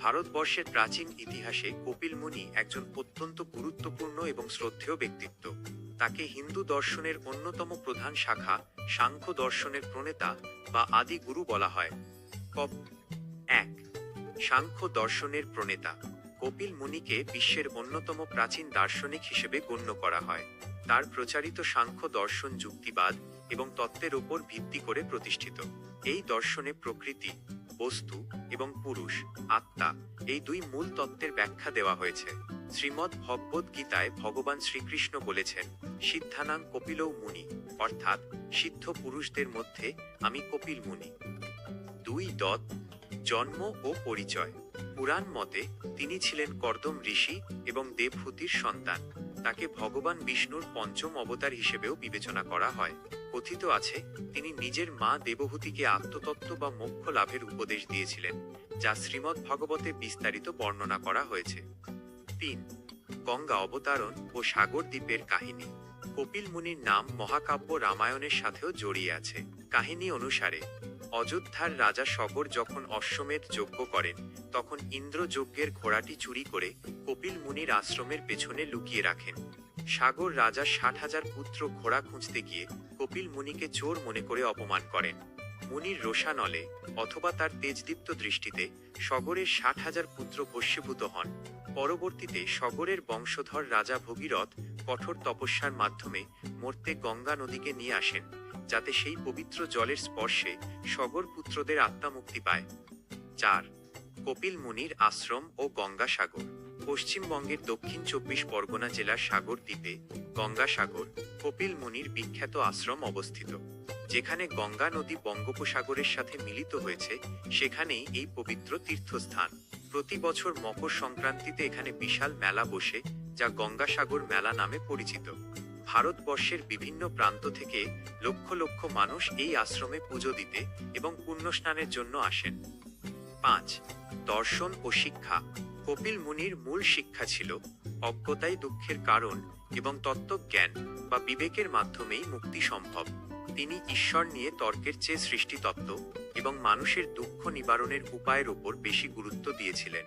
ভারতবর্ষের প্রাচীন ইতিহাসে কপিল মুনি একজন অত্যন্ত গুরুত্বপূর্ণ এবং শ্রদ্ধেয় ব্যক্তিত্ব। তাকে হিন্দু দর্শনের অন্যতম প্রধান শাখা সাংখ্য দর্শনের প্রণেতা বা আদি গুরু বলা হয়। কপ 1. সাংখ্য দর্শনের প্রণেতা। কপিল মুনিকে বিশ্বের অন্যতম প্রাচীন দার্শনিক হিসেবে গণ্য করা হয়। তার প্রচারিত সাংখ্য দর্শন যুক্তিবাদ এবং তত্ত্বের উপর ভিত্তি করে প্রতিষ্ঠিত। এই দর্শনে প্রকৃতি, বস্তু এবং পুরুষ, আত্মা এই দুই মূল তত্ত্বের ব্যাখ্যা দেওয়া হয়েছে। শ্রীমদ্ ভগবদ গীতায় ভগবান শ্রীকৃষ্ণ বলেছেন, সিদ্ধানাং কপিলৌ মুনি, অর্থাৎ সিদ্ধ পুরুষদের মধ্যে আমি কপিল মুনি। 2. জন্ম ও পরিচয়। পুরাণ মতে তিনি ছিলেন কর্দম ঋষি এবং দেবহূতির সন্তান। তাকে ভগবান বিষ্ণুর পঞ্চম অবতার হিসেবেও বিবেচনা করা হয়। কথিত আছে তিনি নিজের মা দেবহূতিকে আত্মতত্ত্ব বা মোক্ষ লাভের উপদেশ দিয়েছিলেন, যা শ্রীমদ্ ভাগবতে বিস্তারিত বর্ণনা করা হয়েছে। 3. গঙ্গা অবতারণ ও সাগর দ্বীপের কাহিনী। কপিল মুনির নাম মহাকাব্য রামায়ণের সাথেও জড়িয়ে আছে। কাহিনী অনুসারে অযোধ্যার রাজা সগর যখন অশ্বমেধ যজ্ঞ করেন, তখন ইন্দ্র যজ্ঞের ঘোড়াটি চুরি করে কপিল মুনির আশ্রমের পেছনে লুকিয়ে রাখেন। সাগর রাজা 60,000 পুত্র ঘোড়া খুঁজতে গিয়ে কপিল মুনিকে চোর মনে করে অপমান করেন। মুনির রোষানলে অথবা তার তেজদীপ্ত দৃষ্টিতে সগরের 60,000 পুত্র ভস্মীভূত হন। পরবর্তীতে সগরের বংশধর রাজা ভগীরথ কঠোর তপস্যার মাধ্যমে মর্তে গঙ্গা নদীকে নিয়ে আসেন, যাতে সেই পবিত্র জলের স্পর্শে সগর পুত্রদের আত্মা মুক্তি পায়। 4. কপিল মুনির আশ্রম ও গঙ্গাসাগর। পশ্চিমবঙ্গের দক্ষিণ 24 পরগনা জেলার সাগর দ্বীপে গঙ্গাসাগর কপিল মুনির বিখ্যাত আশ্রম অবস্থিত। যেখানে গঙ্গা নদী বঙ্গোপসাগরের সাথে মিলিত হয়েছে, সেখানেই এই পবিত্র তীর্থস্থান। প্রতি বছর মকর সংক্রান্তিতে এখানে বিশাল মেলা বসে, যা গঙ্গাসাগর মেলা নামে পরিচিত। ভারতবর্ষের বিভিন্ন প্রান্ত থেকে লক্ষ লক্ষ মানুষ এই আশ্রমে পুজো দিতে এবং পুণ্যস্নানের জন্য আসেন। 5. দর্শন ও শিক্ষা। কপিল মুনির মূল শিক্ষা ছিল অজ্ঞতাই দুঃখের কারণ এবং তত্ত্বজ্ঞান বা বিবেকের মাধ্যমেই মুক্তি সম্ভব। তিনি ঈশ্বর নিয়ে তর্কের চেয়ে সৃষ্টিতত্ত্ব এবং মানুষের দুঃখ নিবারণের উপায়ের উপর বেশি গুরুত্ব দিয়েছিলেন।